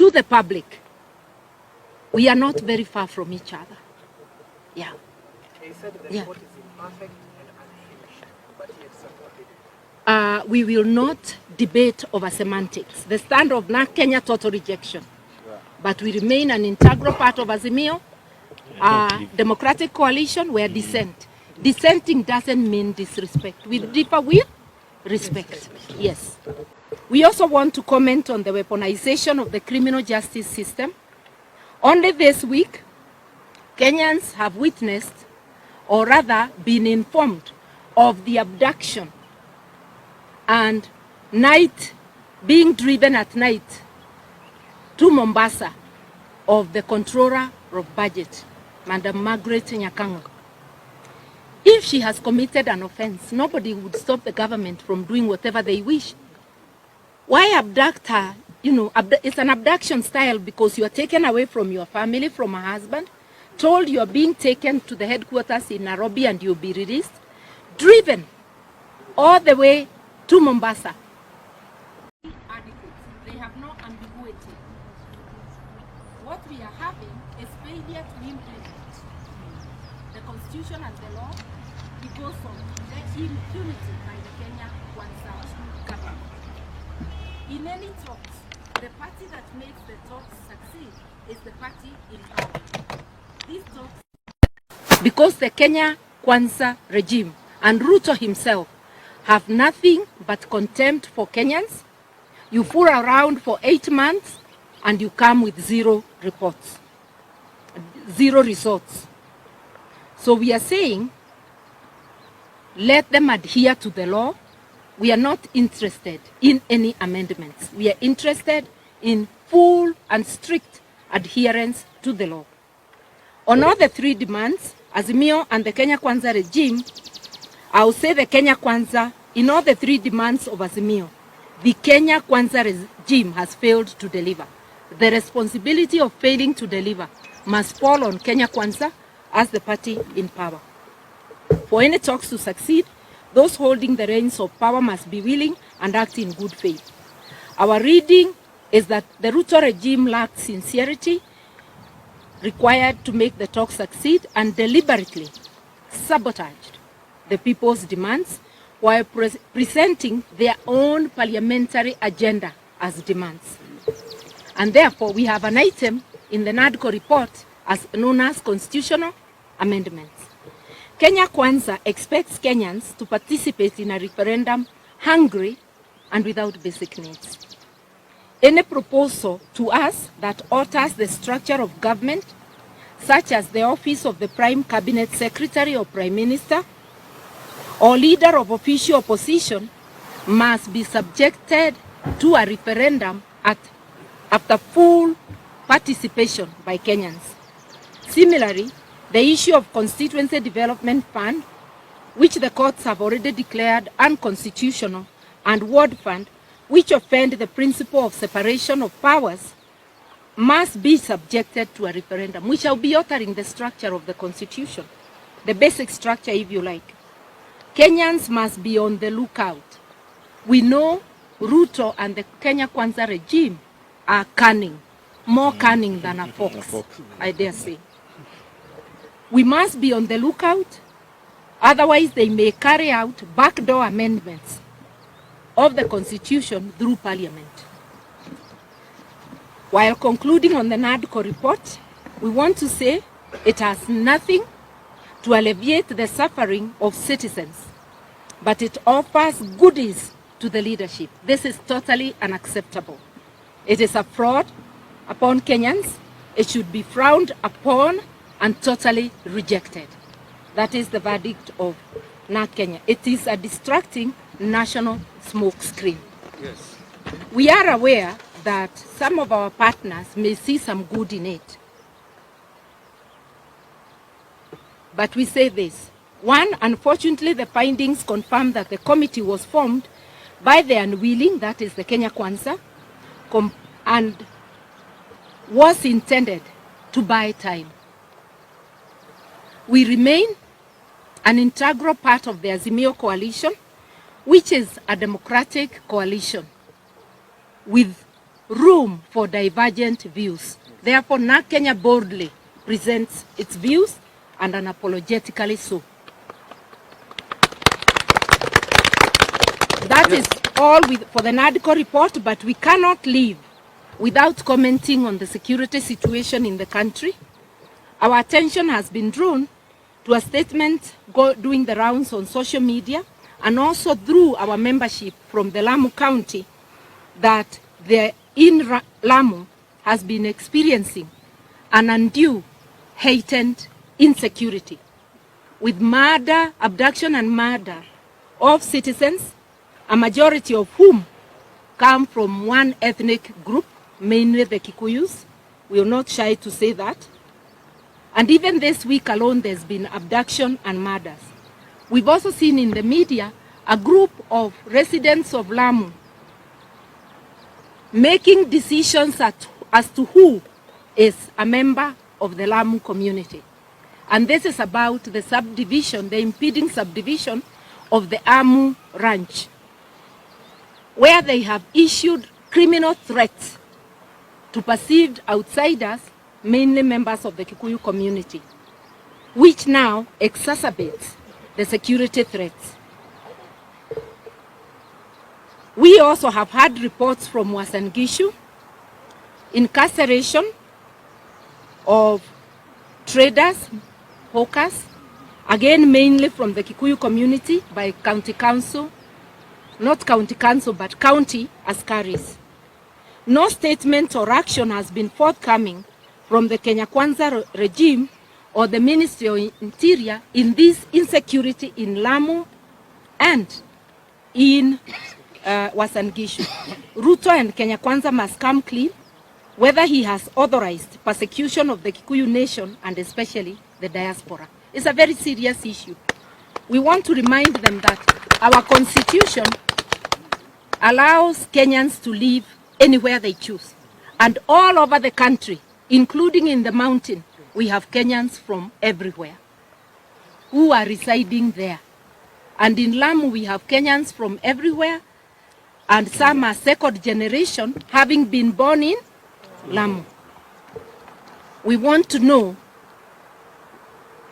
to the public, we are not very far from each other. Yeah. He said the report is imperfect and unhinged, but he had supported it. We will not debate over semantics. The stand of NADCO Kenya, total rejection. But we remain an integral part of Azimio, democratic coalition, where dissent. Dissenting doesn't mean disrespect. We differ with respect. Yes. We also want to comment on the weaponization of the criminal justice system. Only this week, Kenyans have witnessed, or rather been informed, of the abduction and being driven at night to Mombasa of the controller of budget, Madam Margaret Nyakango. If she has committed an offense, nobody would stop the government from doing whatever they wish. Why abduct her? You know, it's an abduction style because you are taken away from your family, from a husband, told you are being taken to the headquarters in Nairobi and you'll be released, driven all the way to Mombasa. They have no ambiguity. What we are having is failure to implement the constitution and the law because of the impunity by the Kenya Kwanza government. In any talks, the party that makes the talks succeed is the party in power. These talks, because the Kenya Kwanza regime and Ruto himself have nothing but contempt for Kenyans. You fool around for 8 months and you come with zero reports, zero results. So we are saying, let them adhere to the law. We are not interested in any amendments. We are interested in full and strict adherence to the law. On all the three demands, Azimio and the Kenya Kwanza regime, I will say the Kenya Kwanza, in all the three demands of Azimio, the Kenya Kwanza regime has failed to deliver. The responsibility of failing to deliver must fall on Kenya Kwanza as the party in power. For any talks to succeed, those holding the reins of power must be willing and act in good faith. Our reading is that the Ruto regime lacked sincerity required to make the talks succeed and deliberately sabotaged the people's demands while presenting their own parliamentary agenda as demands. And therefore, we have an item in the NADCO report as known as constitutional amendments. Kenya Kwanza expects Kenyans to participate in a referendum hungry and without basic needs. Any proposal to us that alters the structure of government, such as the office of the Prime Cabinet Secretary or Prime Minister, or leader of official opposition, must be subjected to a referendum after full participation by Kenyans. Similarly, the issue of Constituency Development Fund, which the courts have already declared unconstitutional, and Ward Fund, which offend the principle of separation of powers, must be subjected to a referendum. We shall be altering the structure of the Constitution, the basic structure if you like. Kenyans must be on the lookout. We know Ruto and the Kenya Kwanza regime are cunning, more cunning than a fox, I dare say. We must be on the lookout, otherwise they may carry out backdoor amendments of the Constitution through Parliament. While concluding on the NADCO report, we want to say it has nothing to alleviate the suffering of citizens, but it offers goodies to the leadership. This is totally unacceptable. It is a fraud upon Kenyans. It should be frowned upon and totally rejected. That is the verdict of NADCO Kenya. It is a distracting national smoke screen. Yes. We are aware that some of our partners may see some good in it. But we say this. One, unfortunately, the findings confirm that the committee was formed by the unwilling, that is the Kenya Kwanza, and was intended to buy time. We remain an integral part of the Azimio coalition, which is a democratic coalition with room for divergent views. Therefore, NARC Kenya boldly presents its views and unapologetically so. That is all for the NADCO report, but we cannot leave without commenting on the security situation in the country. Our attention has been drawn to a statement doing the rounds on social media and also through our membership from the Lamu County that in Lamu has been experiencing an undue heightened insecurity with murder, abduction and murder of citizens, a majority of whom come from one ethnic group, mainly the Kikuyus. We are not shy to say that. And even this week alone, there's been abduction and murders. We've also seen in the media a group of residents of Lamu making decisions as to who is a member of the Lamu community. And this is about the subdivision, the impeding subdivision of the Amu Ranch, where they have issued criminal threats to perceived outsiders, mainly members of the Kikuyu community, which now exacerbates the security threats. We also have had reports from Uasin Gishu, incarceration of traders, hawkers, again mainly from the Kikuyu community by county council, not county council, but county askaris. No statement or action has been forthcoming from the Kenya Kwanza regime or the Ministry of Interior in this insecurity in Lamu and in Uasin Gishu. Ruto and Kenya Kwanza must come clean whether he has authorized persecution of the Kikuyu nation and especially the diaspora. It's a very serious issue. We want to remind them that our constitution allows Kenyans to live anywhere they choose. And all over the country, including in the mountain, we have Kenyans from everywhere who are residing there. And in Lamu, we have Kenyans from everywhere, and some are second generation, having been born in Lamu. We want to know,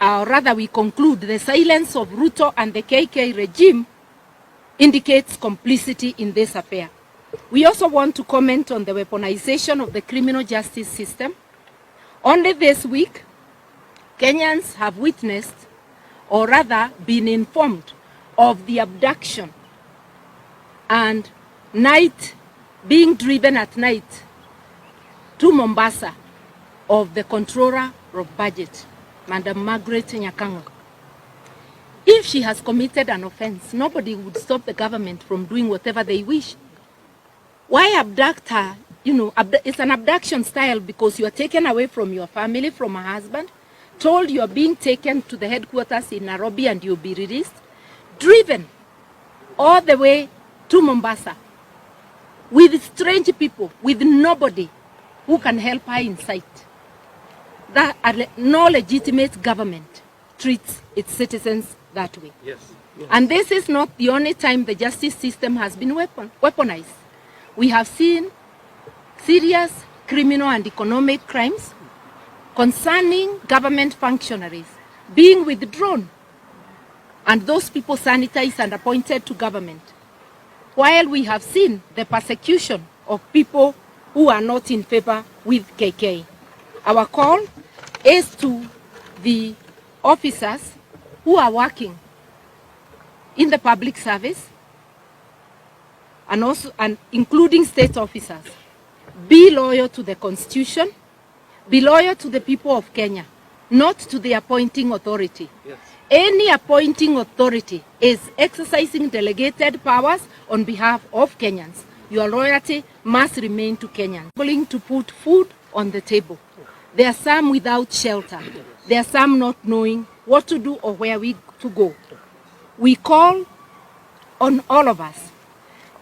or rather we conclude, the silence of Ruto and the KK regime indicates complicity in this affair. We also want to comment on the weaponization of the criminal justice system. Only this week, Kenyans have witnessed, or rather been informed, of the abduction and being driven at night to Mombasa of the controller of budget, Madam Margaret Nyakango. If she has committed an offense, nobody would stop the government from doing whatever they wish. Why abduct her? You know, it's an abduction style because you are taken away from your family, from a husband, told you are being taken to the headquarters in Nairobi and you'll be released, driven all the way to Mombasa with strange people, with nobody who can help her in sight. That no legitimate government treats its citizens that way. Yes. Yes. And this is not the only time the justice system has been weaponized. We have seen serious criminal and economic crimes concerning government functionaries being withdrawn and those people sanitized and appointed to government, while we have seen the persecution of people who are not in favor with KK. Our call is to the officers who are working in the public service and including state officers. Be loyal to the Constitution, be loyal to the people of Kenya, not to the appointing authority. Yes. Any appointing authority is exercising delegated powers on behalf of Kenyans. Your loyalty must remain to Kenyans. Willing to put food on the table. There are some without shelter. There are some not knowing what to do or where to go. We call on all of us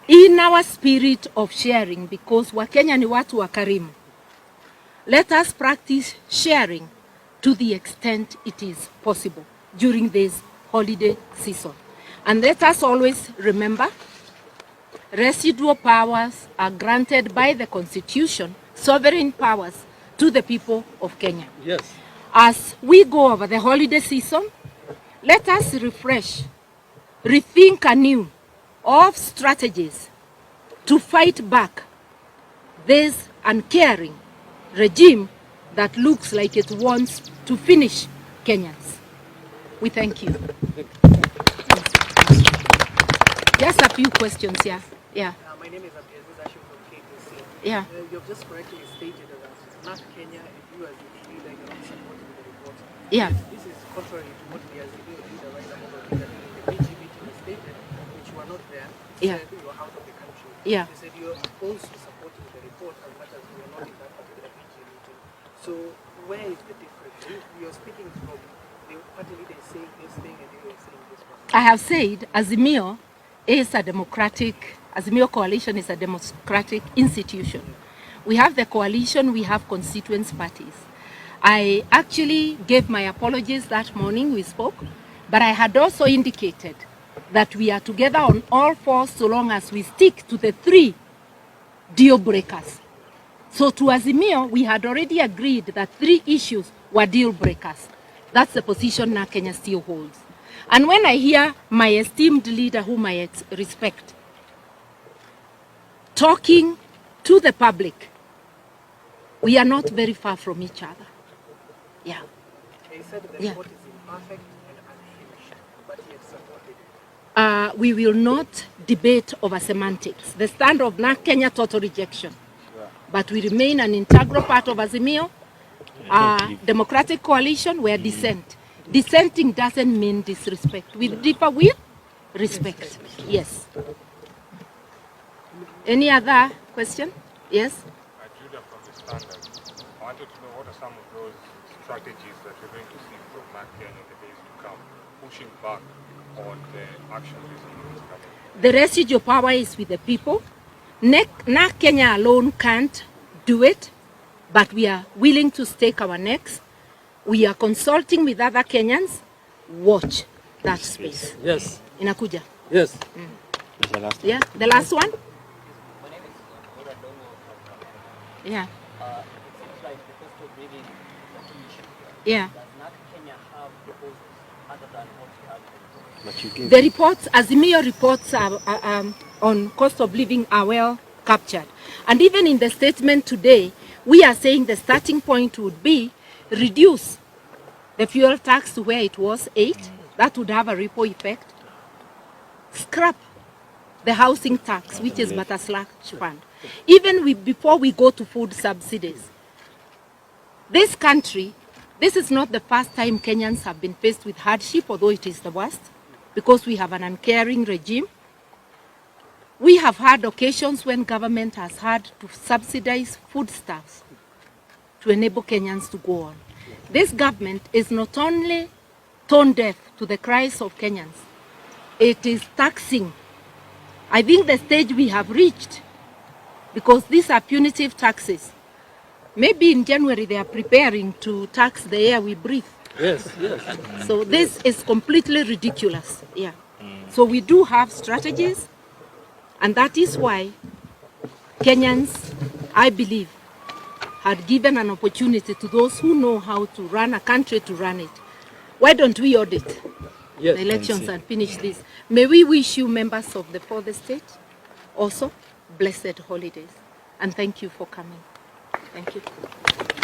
in our spirit of sharing, because Wakenya ni watu wakarimu. Let us practice sharing to the extent it is possible during this holiday season. And let us always remember residual powers are granted by the Constitution, sovereign powers to the people of Kenya. Yes. As we go over the holiday season, let us refresh, rethink anew of strategies to fight back this uncaring regime that looks like it wants to finish Kenyans. We thank you. Just a few questions here. Yeah. My name is Abdulaziz from KTC. Yeah. You have just correctly stated that not Kenya, if you as the leader, you're not supporting the report. Yeah. This is contrary to what the Azimio leader Raila Odinga in the BG meeting stated, which you were not there. Yeah. Said you were out of the country. Yeah. They said you're opposed to supporting the report as much as you were not in that particular BG meeting. So where is the difference? You're speaking from the party leader is saying this thing and you are saying this one. I have said Azimio is a democratic, Azimio coalition is a democratic institution. We have the coalition, we have constituent parties. I actually gave my apologies that morning we spoke, but I had also indicated that we are together on all fours so long as we stick to the 3 deal breakers. So to Azimio, we had already agreed that 3 issues were deal breakers. That's the position now Kenya still holds. And when I hear my esteemed leader, whom I respect, talking to the public, we are not very far from each other. Yeah. He said the Yeah. report is imperfect and unhinged, but he had supported it. We will not debate over semantics. The stand of NAC Kenya, total rejection. But we remain an integral part of Azimio, democratic coalition, where dissent. Dissenting doesn't mean disrespect. We differ with respect. Yes. Any other question? Yes? Judah from the Standard. I wanted to know what are some of those strategies that we're going to see from NAC Kenya in the days to come, pushing back on the action this government. The residual power is with the people. NAC Kenya alone can't do it, but we are willing to stake our necks. We are consulting with other Kenyans. Watch that space. Yes. Inakuja. Yes. Yeah, the last one? My name is Ruto. Yeah. It seems like the cost of living issue Yeah. does not Kenya have proposals other than what we have. But you gave The reports, Azimio reports on cost of living are well captured. And even in the statement today, we are saying the starting point would be reduce the fuel tax to where it was 8. That would have a ripple effect. Scrap the housing tax, which is but a slush fund. Even before we go to food subsidies. This country, this is not the first time Kenyans have been faced with hardship, although it is the worst, because we have an uncaring regime. We have had occasions when government has had to subsidize foodstuffs to enable Kenyans to go on. This government is not only tone deaf to the cries of Kenyans, it is taxing. I think the stage we have reached, because these are punitive taxes. Maybe in January they are preparing to tax the air we breathe. yes, yes. So this is completely ridiculous. Yeah. So we do have strategies, and that is why Kenyans, I believe, had given an opportunity to those who know how to run a country to run it. Why don't we audit Yes. the elections and finish this? May we wish you, members of the fourth estate, also blessed holidays. And thank you for coming. Thank you.